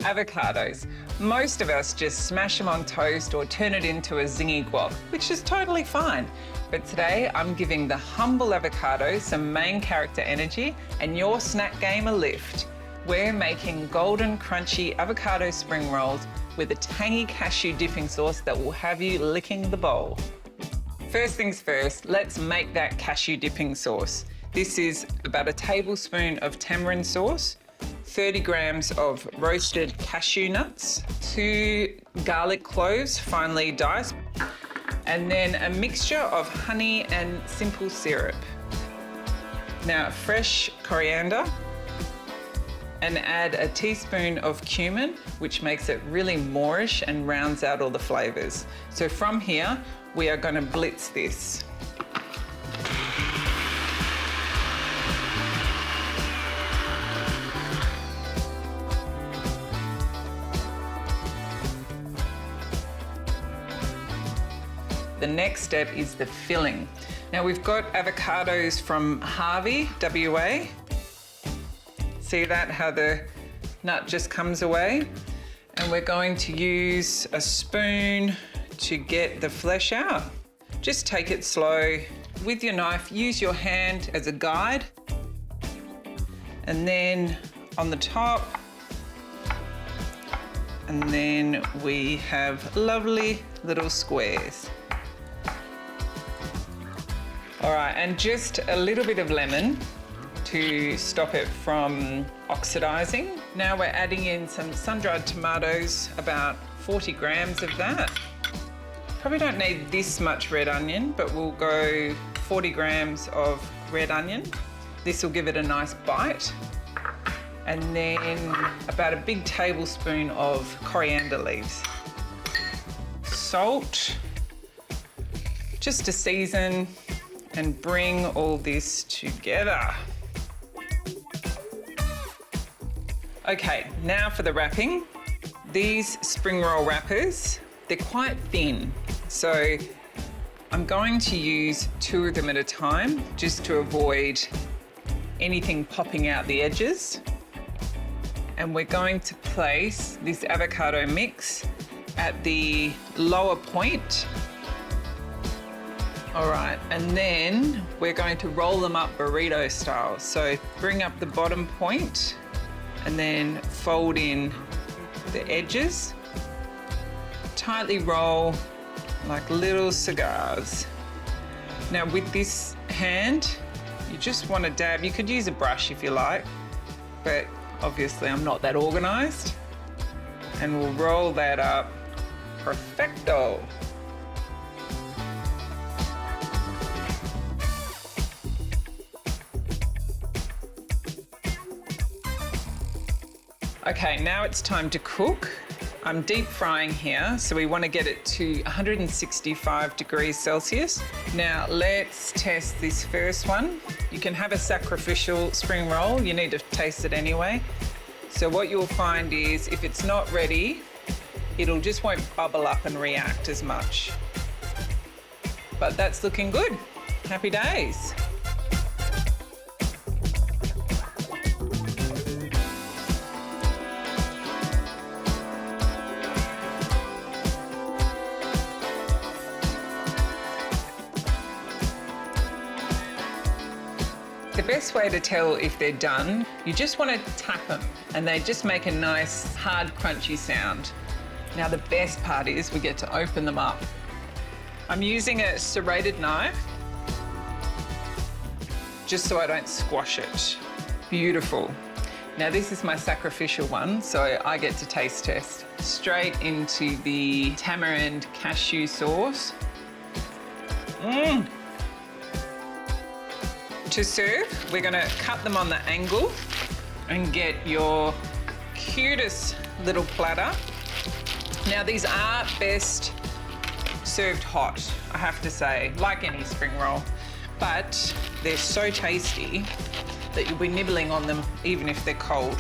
Avocados. Most of us just smash them on toast or turn it into a zingy guac, which is totally fine. But today I'm giving the humble avocado some main character energy and your snack game a lift. We're making golden crunchy avocado spring rolls with a tangy cashew dipping sauce that will have you licking the bowl. First things first, let's make that cashew dipping sauce. This is about a tablespoon of tamarind sauce, 30 grams of roasted cashew nuts, 2 garlic cloves finely diced, and then a mixture of honey and simple syrup. Now fresh coriander, and add a teaspoon of cumin, which makes it really moorish and rounds out all the flavors. So from here, we are gonna blitz this. The next step is the filling. Now we've got avocados from Harvey, WA. See that, how the nut just comes away? And we're going to use a spoon to get the flesh out. Just take it slow. With your knife, use your hand as a guide. And then on the top, and then we have lovely little squares. All right, and just a little bit of lemon to stop it from oxidizing. Now we're adding in some sun-dried tomatoes, about 40 grams of that. Probably don't need this much red onion, but we'll go 40 grams of red onion. This will give it a nice bite. And then about a big tablespoon of coriander leaves. Salt, just to season and bring all this together. Okay, now for the wrapping. These spring roll wrappers, they're quite thin. So I'm going to use 2 of them at a time just to avoid anything popping out the edges. And we're going to place this avocado mix at the lower point. All right, and then we're going to roll them up burrito style. So bring up the bottom point and then fold in the edges. Tightly roll like little cigars. Now with this hand, you just want to dab. You could use a brush if you like, but obviously I'm not that organized. And we'll roll that up. Perfecto. Okay, now it's time to cook. I'm deep frying here, so we want to get it to 165 degrees Celsius. Now let's test this first one. You can have a sacrificial spring roll. You need to taste it anyway. So what you'll find is if it's not ready, it'll just won't bubble up and react as much. But that's looking good. Happy days. The best way to tell if they're done, you just want to tap them and they just make a nice hard crunchy sound. Now the best part is we get to open them up. I'm using a serrated knife just so I don't squash it. Beautiful. Now this is my sacrificial one, so I get to taste test. Straight into the tamarind cashew sauce. To serve, we're gonna cut them on the angle and get your cutest little platter. Now these are best served hot, I have to say, like any spring roll, but they're so tasty that you'll be nibbling on them even if they're cold.